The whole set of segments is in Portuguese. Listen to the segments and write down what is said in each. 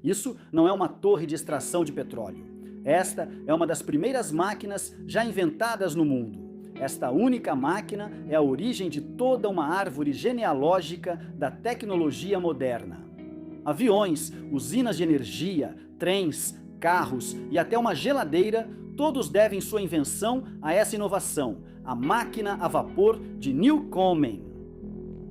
Isso não é uma torre de extração de petróleo. Esta é uma das primeiras máquinas já inventadas no mundo. Esta única máquina é a origem de toda uma árvore genealógica da tecnologia moderna. Aviões, usinas de energia, trens, carros e até uma geladeira, todos devem sua invenção a essa inovação, a máquina a vapor de Newcomen.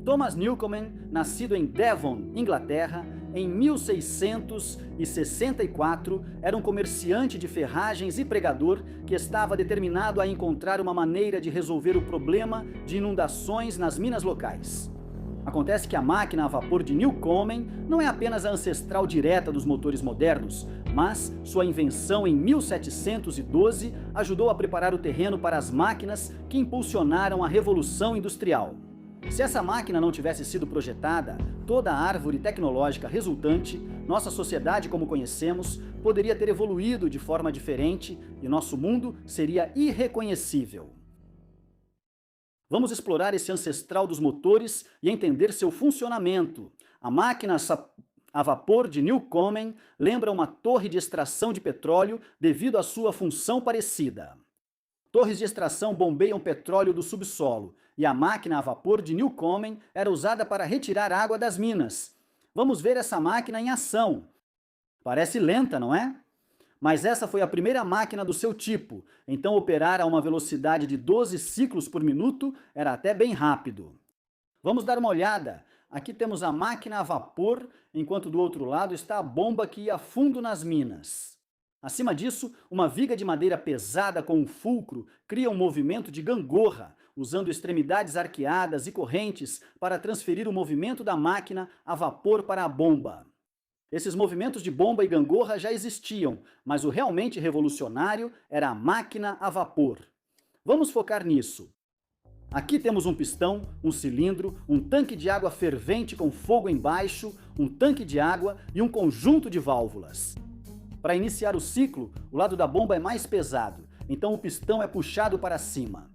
Thomas Newcomen, nascido em Devon, Inglaterra, em 1664, era um comerciante de ferragens e pregador que estava determinado a encontrar uma maneira de resolver o problema de inundações nas minas locais. Acontece que a máquina a vapor de Newcomen não é apenas a ancestral direta dos motores modernos, mas sua invenção em 1712 ajudou a preparar o terreno para as máquinas que impulsionaram a Revolução Industrial. Se essa máquina não tivesse sido projetada, toda a árvore tecnológica resultante, nossa sociedade como conhecemos, poderia ter evoluído de forma diferente e nosso mundo seria irreconhecível. Vamos explorar esse ancestral dos motores e entender seu funcionamento. A máquina a vapor de Newcomen lembra uma torre de extração de petróleo devido à sua função parecida. Torres de extração bombeiam petróleo do subsolo e a máquina a vapor de Newcomen era usada para retirar água das minas. Vamos ver essa máquina em ação. Parece lenta, não é? Mas essa foi a primeira máquina do seu tipo, então operar a uma velocidade de 12 ciclos por minuto era até bem rápido. Vamos dar uma olhada. Aqui temos a máquina a vapor, enquanto do outro lado está a bomba que ia fundo nas minas. Acima disso, uma viga de madeira pesada com um fulcro cria um movimento de gangorra, usando extremidades arqueadas e correntes para transferir o movimento da máquina a vapor para a bomba. Esses movimentos de bomba e gangorra já existiam, mas o realmente revolucionário era a máquina a vapor. Vamos focar nisso. Aqui temos um pistão, um cilindro, um tanque de água fervente com fogo embaixo, um tanque de água e um conjunto de válvulas. Para iniciar o ciclo, o lado da bomba é mais pesado, então o pistão é puxado para cima.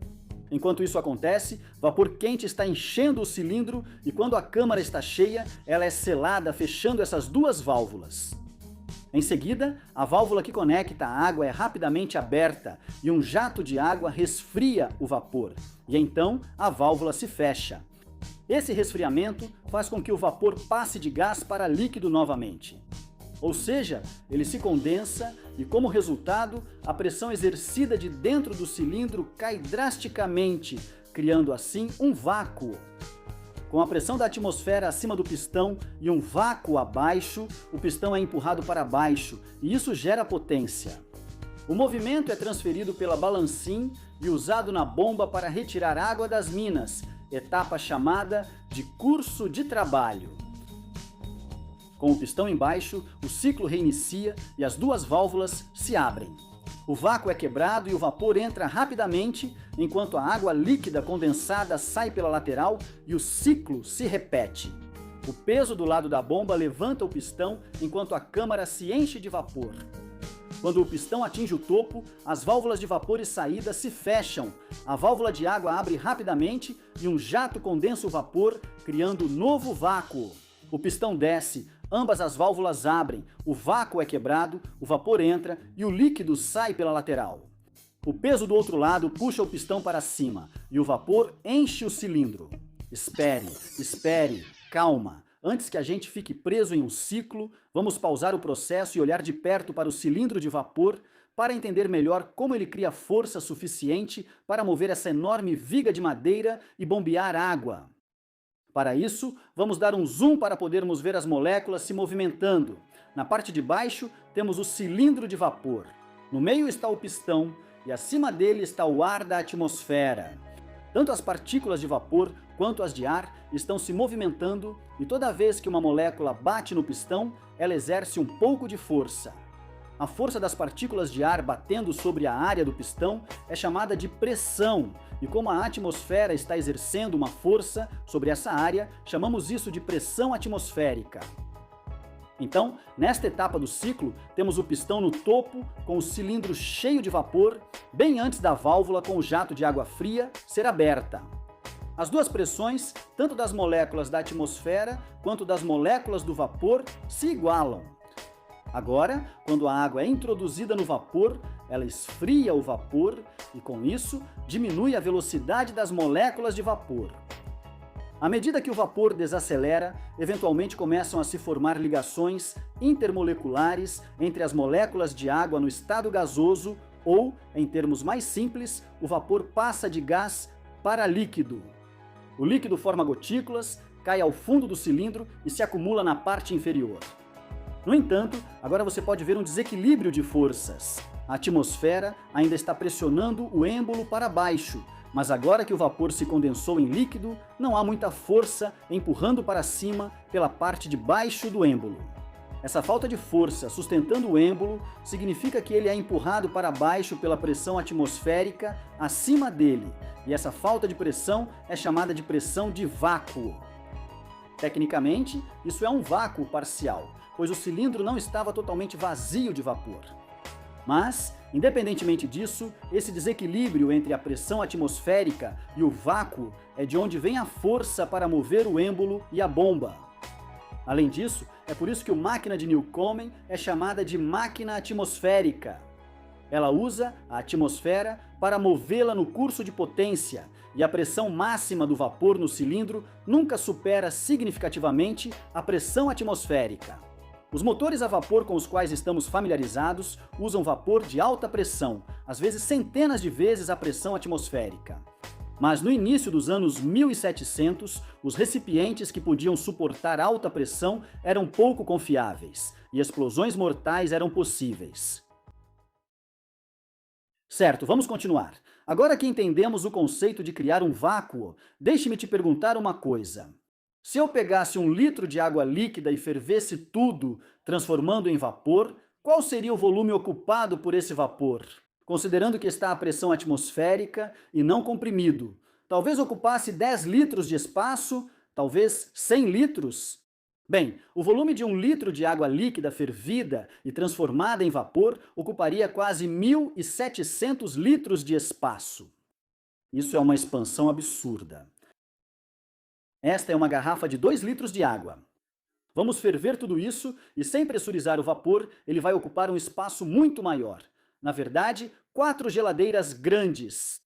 Enquanto isso acontece, vapor quente está enchendo o cilindro e quando a câmara está cheia, ela é selada fechando essas duas válvulas. Em seguida, a válvula que conecta a água é rapidamente aberta e um jato de água resfria o vapor, e então a válvula se fecha. Esse resfriamento faz com que o vapor passe de gás para líquido novamente. Ou seja, ele se condensa e, como resultado, a pressão exercida de dentro do cilindro cai drasticamente, criando assim um vácuo. Com a pressão da atmosfera acima do pistão e um vácuo abaixo, o pistão é empurrado para baixo e isso gera potência. O movimento é transferido pela balancim e usado na bomba para retirar água das minas, etapa chamada de curso de trabalho. Com o pistão embaixo, o ciclo reinicia e as duas válvulas se abrem. O vácuo é quebrado e o vapor entra rapidamente, enquanto a água líquida condensada sai pela lateral e o ciclo se repete. O peso do lado da bomba levanta o pistão enquanto a câmara se enche de vapor. Quando o pistão atinge o topo, as válvulas de vapor e saída se fecham, a válvula de água abre rapidamente e um jato condensa o vapor, criando novo vácuo. O pistão desce, ambas as válvulas abrem, o vácuo é quebrado, o vapor entra e o líquido sai pela lateral. O peso do outro lado puxa o pistão para cima e o vapor enche o cilindro. Espere, calma. Antes que a gente fique preso em um ciclo, vamos pausar o processo e olhar de perto para o cilindro de vapor para entender melhor como ele cria força suficiente para mover essa enorme viga de madeira e bombear água. Para isso, vamos dar um zoom para podermos ver as moléculas se movimentando. Na parte de baixo, temos o cilindro de vapor. No meio está o pistão e acima dele está o ar da atmosfera. Tanto as partículas de vapor quanto as de ar estão se movimentando e toda vez que uma molécula bate no pistão, ela exerce um pouco de força. A força das partículas de ar batendo sobre a área do pistão é chamada de pressão, e como a atmosfera está exercendo uma força sobre essa área, chamamos isso de pressão atmosférica. Então, nesta etapa do ciclo, temos o pistão no topo, com o cilindro cheio de vapor, bem antes da válvula com o jato de água fria ser aberta. As duas pressões, tanto das moléculas da atmosfera quanto das moléculas do vapor, se igualam. Agora, quando a água é introduzida no vapor, ela esfria o vapor e, com isso, diminui a velocidade das moléculas de vapor. À medida que o vapor desacelera, eventualmente começam a se formar ligações intermoleculares entre as moléculas de água no estado gasoso ou, em termos mais simples, o vapor passa de gás para líquido. O líquido forma gotículas, cai ao fundo do cilindro e se acumula na parte inferior. No entanto, agora você pode ver um desequilíbrio de forças. A atmosfera ainda está pressionando o êmbolo para baixo, mas agora que o vapor se condensou em líquido, não há muita força empurrando para cima pela parte de baixo do êmbolo. Essa falta de força sustentando o êmbolo significa que ele é empurrado para baixo pela pressão atmosférica acima dele, e essa falta de pressão é chamada de pressão de vácuo. Tecnicamente, isso é um vácuo parcial, pois o cilindro não estava totalmente vazio de vapor. Mas, independentemente disso, esse desequilíbrio entre a pressão atmosférica e o vácuo é de onde vem a força para mover o êmbolo e a bomba. Além disso, é por isso que a máquina de Newcomen é chamada de máquina atmosférica. Ela usa a atmosfera para movê-la no curso de potência, e a pressão máxima do vapor no cilindro nunca supera significativamente a pressão atmosférica. Os motores a vapor com os quais estamos familiarizados usam vapor de alta pressão, às vezes centenas de vezes a pressão atmosférica. Mas no início dos anos 1700, os recipientes que podiam suportar alta pressão eram pouco confiáveis, e explosões mortais eram possíveis. Certo, vamos continuar. Agora que entendemos o conceito de criar um vácuo, deixe-me te perguntar uma coisa. Se eu pegasse 1 litro de água líquida e fervesse tudo, transformando em vapor, qual seria o volume ocupado por esse vapor? Considerando que está a pressão atmosférica e não comprimido, talvez ocupasse 10 litros de espaço, talvez 100 litros? Bem, o volume de 1 litro de água líquida fervida e transformada em vapor ocuparia quase 1.700 litros de espaço. Isso é uma expansão absurda. Esta é uma garrafa de 2 litros de água. Vamos ferver tudo isso e, sem pressurizar o vapor, ele vai ocupar um espaço muito maior. Na verdade, 4 geladeiras grandes.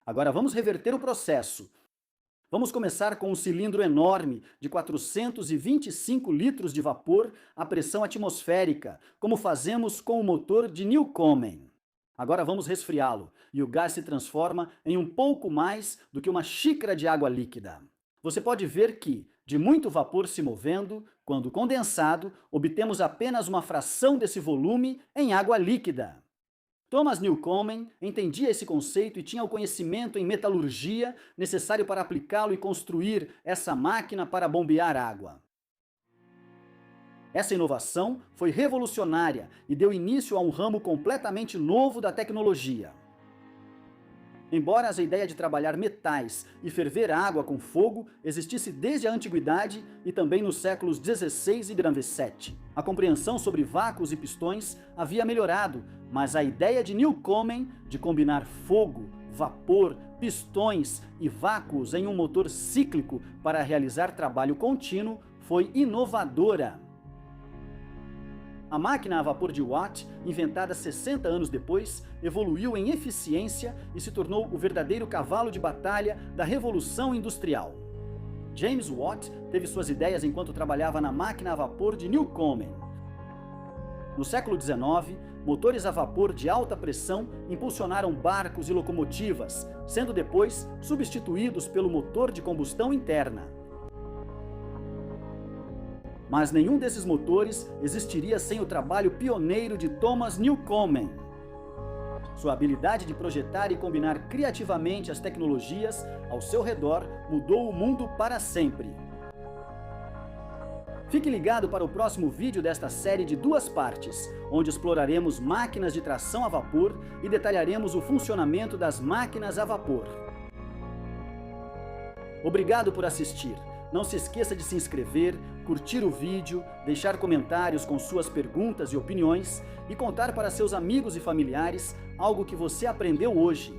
Agora vamos reverter o processo. Vamos começar com um cilindro enorme de 425 litros de vapor à pressão atmosférica, como fazemos com o motor de Newcomen. Agora vamos resfriá-lo e o gás se transforma em um pouco mais do que uma xícara de água líquida. Você pode ver que, de muito vapor se movendo, quando condensado, obtemos apenas uma fração desse volume em água líquida. Thomas Newcomen entendia esse conceito e tinha o conhecimento em metalurgia necessário para aplicá-lo e construir essa máquina para bombear água. Essa inovação foi revolucionária e deu início a um ramo completamente novo da tecnologia. Embora a ideia de trabalhar metais e ferver água com fogo existisse desde a antiguidade e também nos séculos XVI e XVII, a compreensão sobre vácuos e pistões havia melhorado, mas a ideia de Newcomen de combinar fogo, vapor, pistões e vácuos em um motor cíclico para realizar trabalho contínuo foi inovadora. A máquina a vapor de Watt, inventada 60 anos depois, evoluiu em eficiência e se tornou o verdadeiro cavalo de batalha da Revolução Industrial. James Watt teve suas ideias enquanto trabalhava na máquina a vapor de Newcomen. No século XIX, motores a vapor de alta pressão impulsionaram barcos e locomotivas, sendo depois substituídos pelo motor de combustão interna. Mas nenhum desses motores existiria sem o trabalho pioneiro de Thomas Newcomen. Sua habilidade de projetar e combinar criativamente as tecnologias ao seu redor mudou o mundo para sempre. Fique ligado para o próximo vídeo desta série de 2 partes, onde exploraremos máquinas de tração a vapor e detalharemos o funcionamento das máquinas a vapor. Obrigado por assistir. Não se esqueça de se inscrever, curtir o vídeo, deixar comentários com suas perguntas e opiniões e contar para seus amigos e familiares algo que você aprendeu hoje.